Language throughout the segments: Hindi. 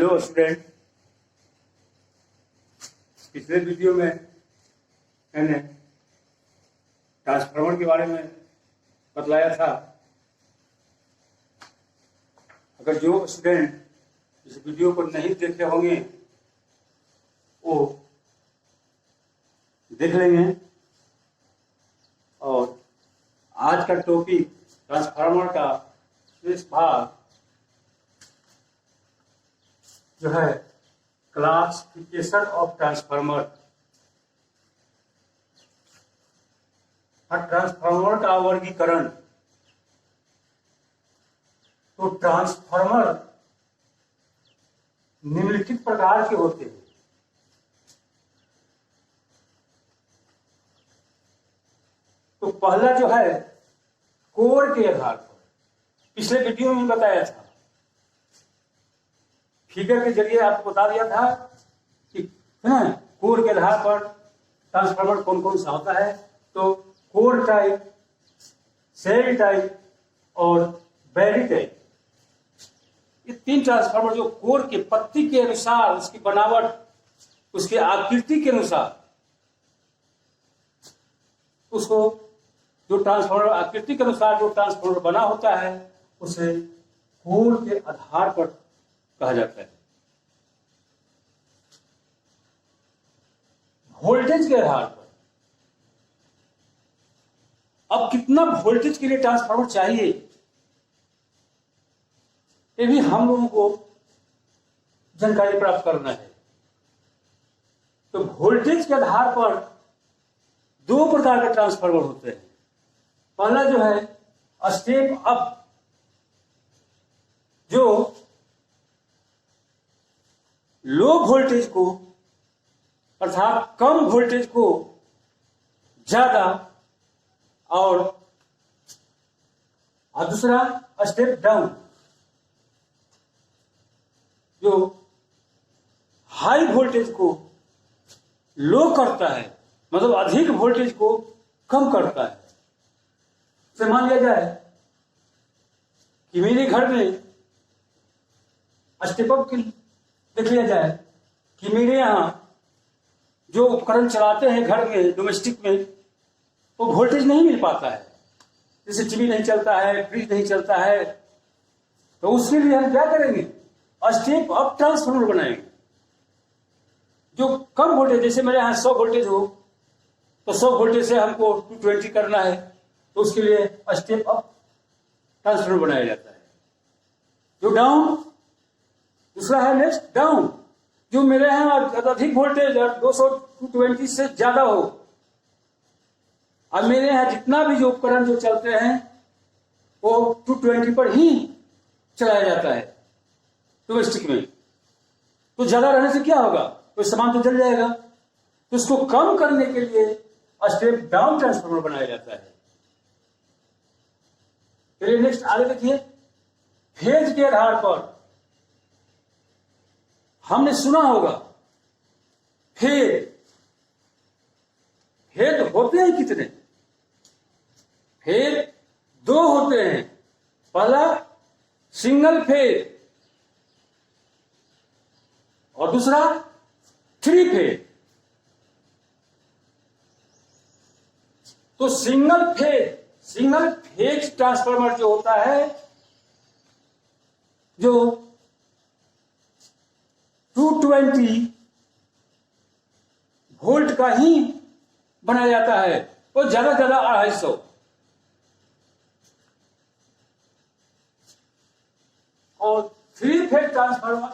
हेलो स्टूडेंट, पिछले वीडियो में मैंने ट्रांसफार्मर के बारे में बतलाया था। अगर जो स्टूडेंट इस वीडियो को नहीं देखे होंगे वो देख लेंगे। और आज का टॉपिक ट्रांसफार्मर का शेष भाग जो है क्लासिफिकेशन ऑफ ट्रांसफार्मर। ट्रांसफार्मर का वर्गीकरण। तो ट्रांसफार्मर निम्नलिखित प्रकार के होते हैं। तो पहला जो है कोर के आधार पर, पिछले वीडियो में बताया था, फिगर के जरिए आपको बता दिया था कि कोर के आधार पर ट्रांसफार्मर कौन कौन सा होता है। तो कोर टाइप, सेल टाइप और बैटरी टाइप, ये तीन ट्रांसफार्मर जो कोर के पत्ती के अनुसार, उसकी बनावट, उसकी आकृति के अनुसार, उसको जो ट्रांसफार्मर आकृति के अनुसार जो ट्रांसफार्मर बना होता है उसे कोर के आधार पर कहा जाता है। वोल्टेज के आधार पर, अब कितना वोल्टेज के लिए ट्रांसफार्मर चाहिए ये भी हम लोगों को जानकारी प्राप्त करना है। तो वोल्टेज के आधार पर दो प्रकार के ट्रांसफार्मर होते हैं। पहला जो है स्टेप अप, जो लो वोल्टेज को अर्थात कम वोल्टेज को ज्यादा, और दूसरा स्टेप डाउन, जो हाई वोल्टेज को लो करता है, मतलब अधिक वोल्टेज को कम करता है। से मान लिया जाए कि मेरे घर में स्टेप अप की देख लिया जाए कि मेरे यहाँ जो उपकरण चलाते हैं घर में, डोमेस्टिक में, वो वोल्टेज नहीं मिल पाता है। जैसे टीवी नहीं चलता है, फ्रिज नहीं चलता है, तो उसके लिए हम क्या करेंगे, स्टेप अप ट्रांसफार्मर बनाएंगे जो कम वोल्टेज, जैसे मेरे यहाँ 100 वोल्टेज हो तो 100 वोल्टेज से हमको 220 करना है, तो उसके लिए स्टेप अप ट्रांसफार्मर बनाया जाता है। जो डाउन, दूसरा है नेक्स्ट डाउन, जो मेरे यहाँ अधिक वोल्टेज 220 से ज्यादा हो। अब मेरे यहाँ जितना भी जो उपकरण जो चलते हैं वो 220 पर ही चलाया जाता है डोमेस्टिक में। तो ज्यादा रहने से क्या होगा, तो सामान तो जल जाएगा। तो इसको कम करने के लिए स्टेप डाउन ट्रांसफार्मर बनाया जाता है। चलिए नेक्स्ट आगे देखिए। फेज के आधार पर हमने सुना होगा फेज होते हैं कितने? फेज दो होते हैं। पहला सिंगल फेज और दूसरा थ्री फेज। तो सिंगल फेज ट्रांसफार्मर जो होता है, जो 220 वोल्ट का ही बनाया जाता है, वो ज्यादा 250। और three phase transformer,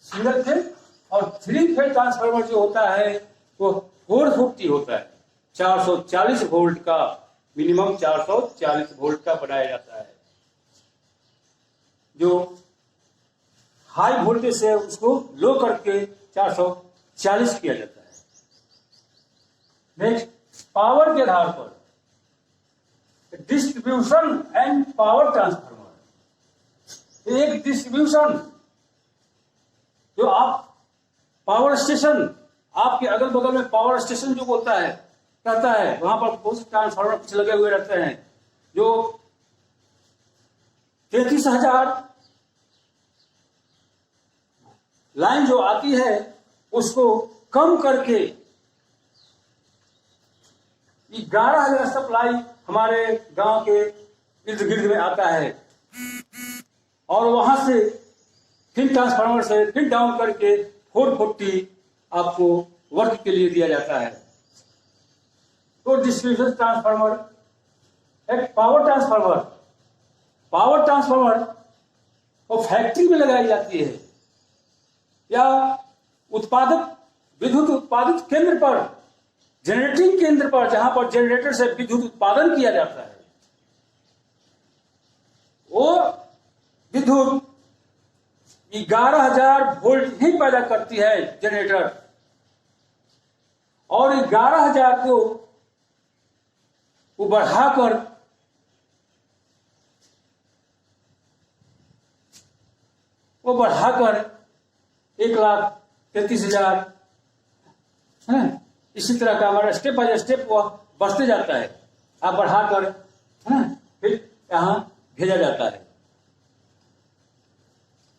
single phase और थ्री फेज ट्रांसफार्मर जो होता है वो 450 होता है, 440 वोल्ट का, मिनिमम 440 वोल्ट का बनाया जाता है। जो हाई वोल्टेज से उसको लो करके 440 किया जाता है। नेक्स्ट पावर के आधार पर डिस्ट्रीब्यूशन एंड पावर ट्रांसफार्मर। एक डिस्ट्रीब्यूशन, जो आप पावर स्टेशन, आपके अगल बगल में पावर स्टेशन जो बोलता है रहता है, वहां पर बहुत से ट्रांसफार्मर कुछ लगे हुए रहते हैं जो 33,000 लाइन जो आती है उसको कम करके 11,000 सप्लाई हमारे गांव के इर्द गिर्द में आता है और वहां से फिर ट्रांसफार्मर से फिर डाउन करके 440 आपको वर्क के लिए दिया जाता है। तो डिस्ट्रीब्यूशन ट्रांसफार्मर एक पावर ट्रांसफार्मर वो फैक्ट्री में लगाई जाती है या विद्युत उत्पादित केंद्र पर, जनरेटिंग केंद्र पर, जहां पर जनरेटर से विद्युत उत्पादन किया जाता है। वो विद्युत 11,000 वोल्ट ही पैदा करती है जनरेटर, और 11,000 को वो बढ़ाकर 1,33,000 है। इसी तरह का हमारा स्टेप बाय स्टेप वो बढ़ते जाता है, आप बढ़ाकर है फिर यहां भेजा जाता है।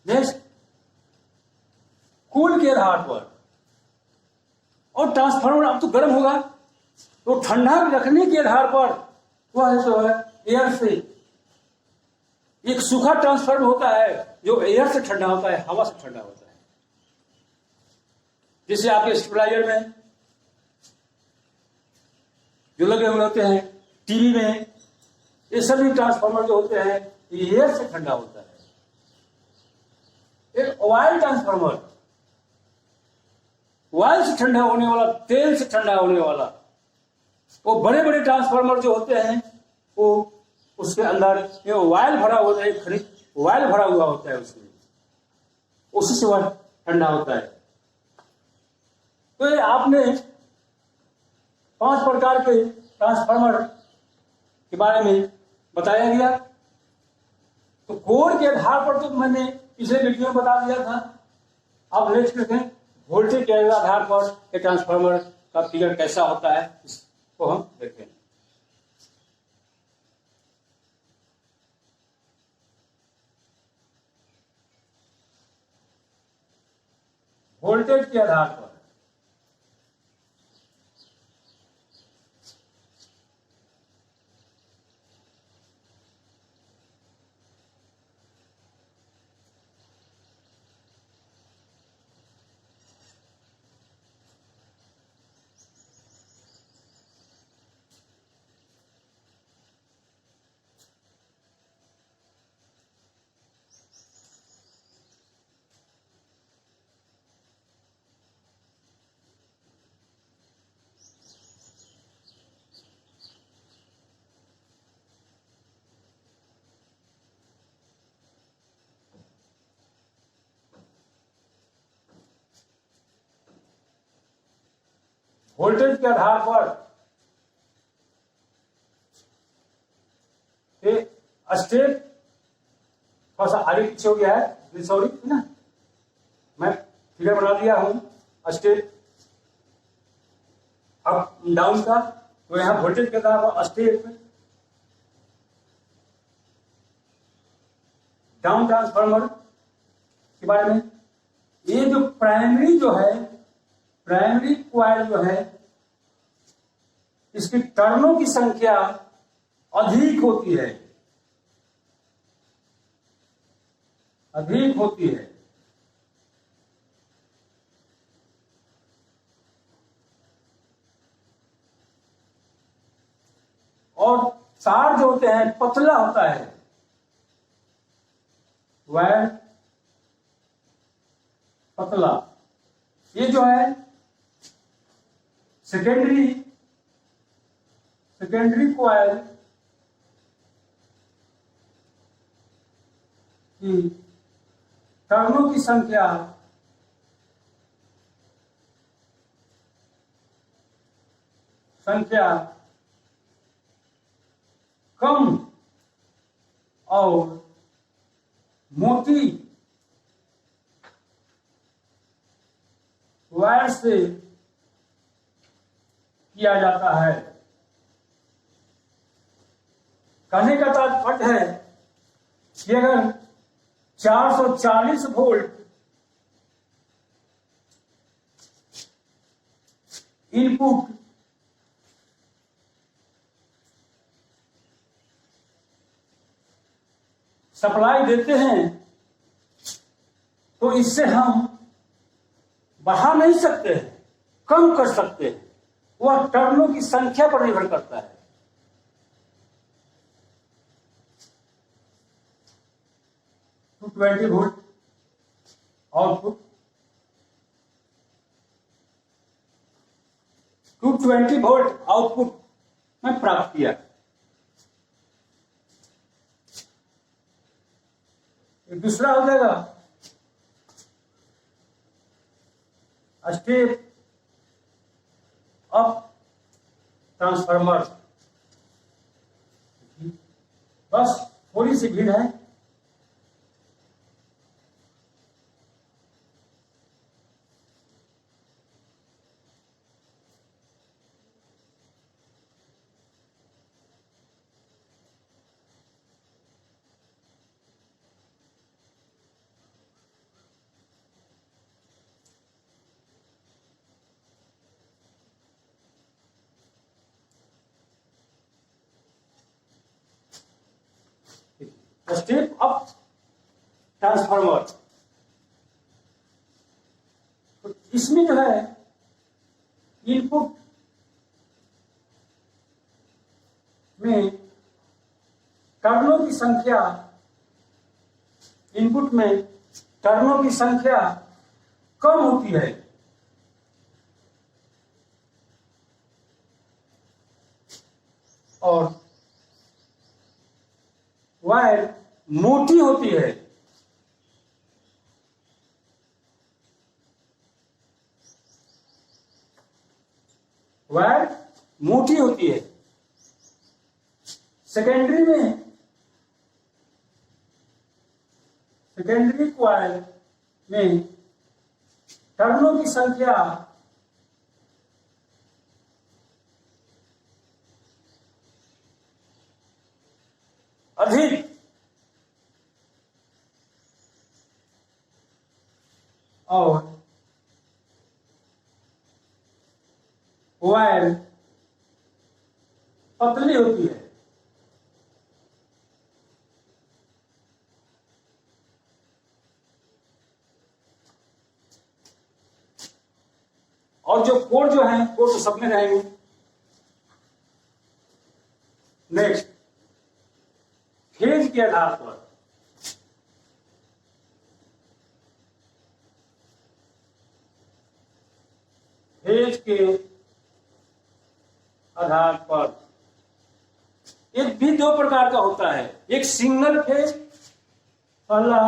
नेक्स्ट, कूल के आधार पर, और ट्रांसफार्मर अब तो गर्म होगा तो ठंडा रखने के आधार पर वह जो है एयर से, एक सूखा ट्रांसफार्मर होता है जो एयर से ठंडा होता है, हवा से ठंडा होता है। जैसे आपके स्टेबलाइजर में जो लगे हुए होते हैं, टीवी में, ये सभी ट्रांसफार्मर जो होते हैं ये एयर से ठंडा होता है। एक ऑयल ट्रांसफार्मर, ऑयल से ठंडा होने वाला, तेल से ठंडा होने वाला, वो बड़े बड़े ट्रांसफार्मर जो होते हैं वो उसके अंदर ये ऑयल भरा होता है, खनिज ऑयल भरा हुआ होता है उसमें, उसी से वह ठंडा होता है। तो ये आपने 5 प्रकार के ट्रांसफार्मर के बारे में बताया गया। तो कोर के आधार पर तो मैंने पिछले वीडियो में बता दिया था। अब नेक्स्ट देखें, वोल्टेज के आधार पर ये ट्रांसफार्मर का फिगर कैसा होता है, इसको हम देखें। वोल्टेज के आधार पर वोल्टेज के आधार पर स्टेप थोड़ा सा आगे पीछे हो गया है, सॉरी है ना, मैं फिगर बना दिया हूं स्टेप अप डाउन का। तो यहां वोल्टेज के आधार पर स्टेप डाउन ट्रांसफार्मर के बारे में, ये जो प्राइमरी जो है, प्राइमरी क्वाइल जो है, इसकी टर्नों की संख्या अधिक होती है, अधिक होती है। और तार जो होते हैं पतला होता है, वायर पतला। ये जो है सेकेंडरी कॉइल की टर्नों की संख्या कम और मोटी वायर से किया जाता है। कहने का तात्पर्य है कि अगर 440 वोल्ट इनपुट सप्लाई देते हैं तो इससे हम बढ़ा नहीं सकते हैं, कम कर सकते हैं। वह टर्नों की संख्या पर निर्भर करता है। 220 वोल्ट आउटपुट, 220 वोल्ट आउटपुट में प्राप्त किया। दूसरा हो जाएगा स्टेप अप ट्रांसफार्मर। बस थोड़ी सी भीड़ है। स्टेप अप ट्रांसफार्मर, तो इसमें जो है इनपुट में टर्नों की संख्या, इनपुट में टर्नों की संख्या कम होती है और वायर मोटी होती है। वायर मोटी होती है। सेकेंडरी कॉइल में टर्नों की संख्या अधिक और वायर पतली होती है। और जो कोड जो है, कोड तो सब में रहेंगे। नेक्स्ट, फेज के आधार पर फेज के आधार पर एक भी दो प्रकार का होता है। एक सिंगल फेज, पहला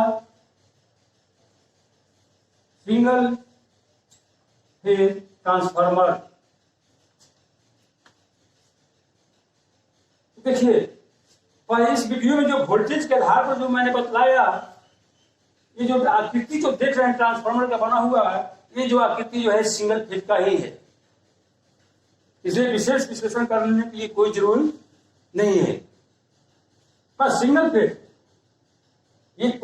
सिंगल फेज ट्रांसफार्मर। देखिए, पर इस वीडियो में जो वोल्टेज के आधार पर जो मैंने बतलाया, ये जो आकृति जो देख रहे हैं ट्रांसफार्मर का बना हुआ है, ये जो आकृति जो है सिंगल फेज का ही है। इसलिए विशेष विश्लेषण करने की कोई जरूरत नहीं है। पर सिंगल फेज एक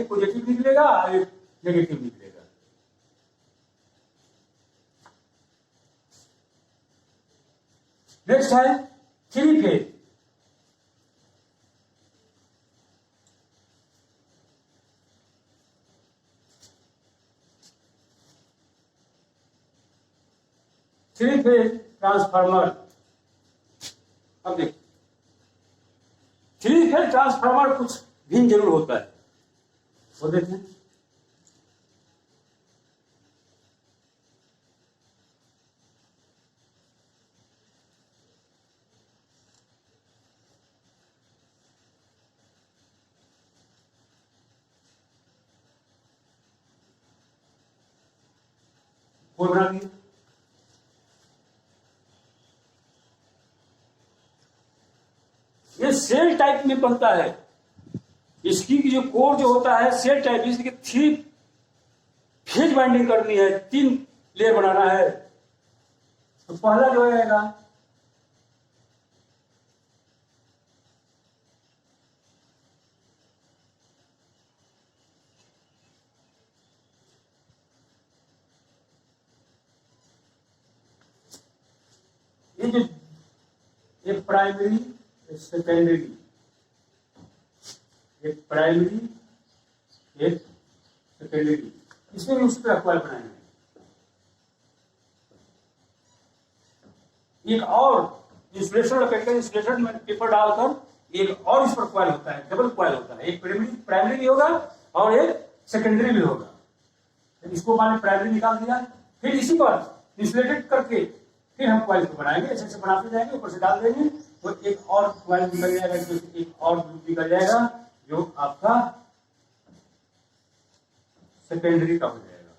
पॉजिटिव निकलेगा, एक नेगेटिव निकलेगा। नेक्स्ट है three phase. Three phase transformer. अब देखिए, थ्री फेज ट्रांसफार्मर कुछ भिन्न जरूर होता है, वो देखें। कोई बना दिया। ये सेल टाइप में बनता है। इसकी जो कोर जो होता है सेल टाइप, इसकी थ्री फेज बाइंडिंग करनी है, 3 लेयर बनाना है। तो पहला जो रहेगा प्राइमरी एक सेकेंडरी, एक प्राइमरी एक सेकेंडरी, इसमें भी उसी तरह कॉइल बनाएंगे। एक और इंसुलेशन और पेपर इंसुलेशन में पेपर डालकर एक और इस पर कॉइल होता है, डबल कॉइल होता है, एक प्राइमरी भी होगा और एक सेकेंडरी भी होगा। इसको मैंने प्राइमरी निकाल दिया, फिर इसी पर इंसुलेटेड करके फिर हम कॉइल को बनाएंगे, ऐसे ऐसे बनाते जाएंगे, ऊपर से डाल देंगे तो एक और कॉइल निकल जाएगा, एक और ग्रुप निकल जाएगा जो आपका सेकेंडरी का हो जाएगा।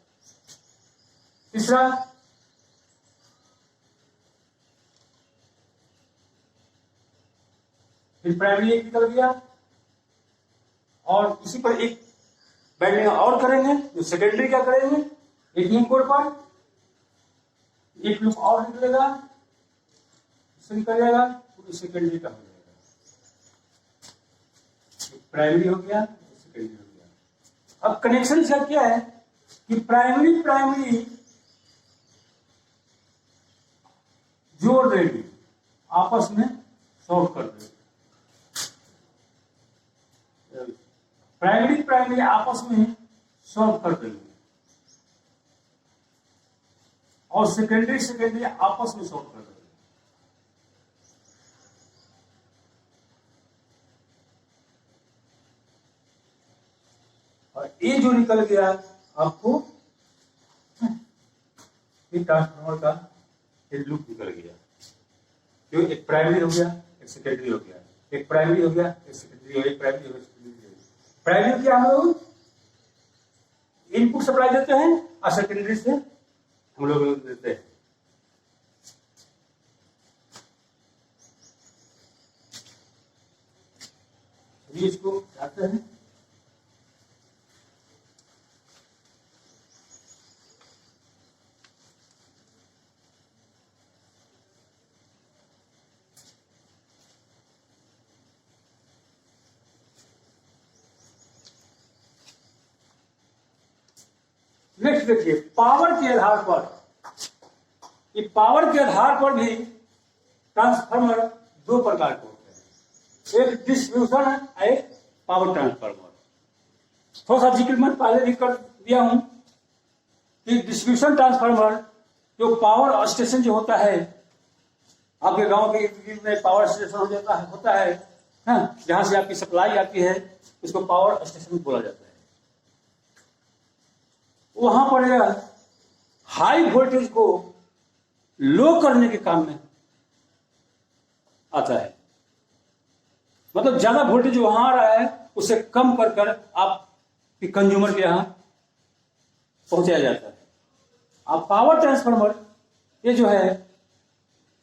तीसरा फिर प्राइमरी एक निकल गया और इसी पर एक बैंडिंग और करेंगे, जो सेकेंडरी क्या करेंगे, एक ही कोड पर एक लूप और निकलेगा, इससे निकल जाएगा तो सेकेंडरी का हो जाएगा। प्राइमरी हो गया, सेकेंडरी हो गया। अब कनेक्शन इसका क्या है कि प्राइमरी जोड़ देंगे, आपस में शॉर्ट कर देंगे। प्राइमरी आपस में शॉर्ट कर देंगे और सेकेंडरी आपस में शॉर्ट कर देंगे। और ये जो निकल गया आपको ये ट्रांसफार्मर का एक लूप निकल गया, जो एक प्राइमरी हो गया एक सेकेंडरी हो गया, एक प्राइमरी हो गया एक सेकेंडरी हो गया, एक प्राइमरी हो गया सेकेंडरी हो गया। प्राइमरी क्या हम लोग इनपुट सप्लाई देते हैं और सेकेंडरी से हम लोग देते हैं। इसको चाहते हैं नेक्स्ट देखिए, पावर के आधार पर, ये पावर के आधार पर भी ट्रांसफार्मर दो प्रकार के होते हैं, एक डिस्ट्रीब्यूशन है, एक पावर ट्रांसफार्मर। थोड़ा सा जिक्र मैं पहले भी कर दिया हूं कि डिस्ट्रीब्यूशन ट्रांसफार्मर जो पावर स्टेशन जो होता है, आपके गांव के इर्द में पावर स्टेशन होता है जहां से आपकी सप्लाई आती है, उसको पावर स्टेशन बोला जाता है। वहां पर हाई वोल्टेज को लो करने के काम में आता है, मतलब ज्यादा वोल्टेज वहां आ रहा है उसे कम कर कर आपके कंज्यूमर के यहां पहुंचाया जाता है। अब पावर ट्रांसफार्मर ये जो है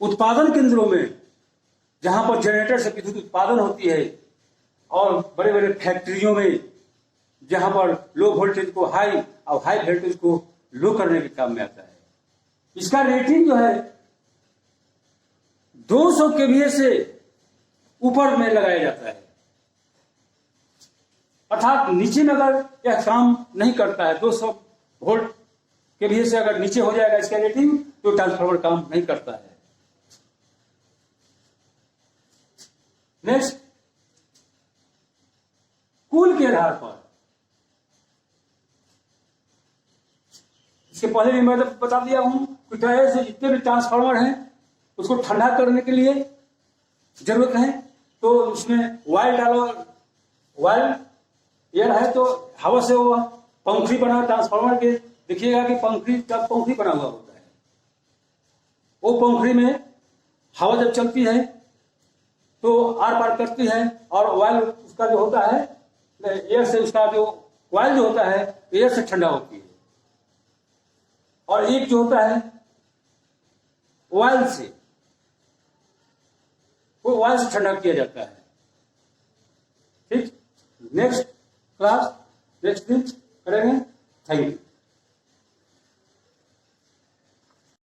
उत्पादन केंद्रों में, जहां पर जनरेटर से विद्युत उत्पादन होती है, और बड़े बड़े फैक्ट्रियों में जहां पर लो वोल्टेज को हाई और हाई वोल्टेज को लो करने के काम में आता है। इसका रेटिंग जो है 200 केवीए से ऊपर में लगाया जाता है, अर्थात नीचे में अगर यह काम नहीं करता है, 200 वोल्ट केवीए से अगर नीचे हो जाएगा इसका रेटिंग, तो ट्रांसफार्मर काम नहीं करता है। नेक्स्ट, कूल के आधार पर, इसके पहले भी मैं बता दिया हूं कि तरह से जितने भी ट्रांसफार्मर हैं उसको ठंडा करने के लिए जरूरत है, तो उसमें वायल डालो, वायल एयर है तो हवा से वो पंखुड़ी बना, ट्रांसफार्मर के देखिएगा कि पंखुड़ी बना हुआ होता है। वो पंखुड़ी में हवा जब चलती है तो आर पार करती है, और वायल उसका जो होता है एयर से, उसका जो वायल जो होता है एयर से ठंडा होती है, और एक जो होता है वायल से, वो वायल से ठंडा किया जाता है। ठीक, नेक्स्ट क्लास नेक्स्ट दिन करेंगे। Thank you.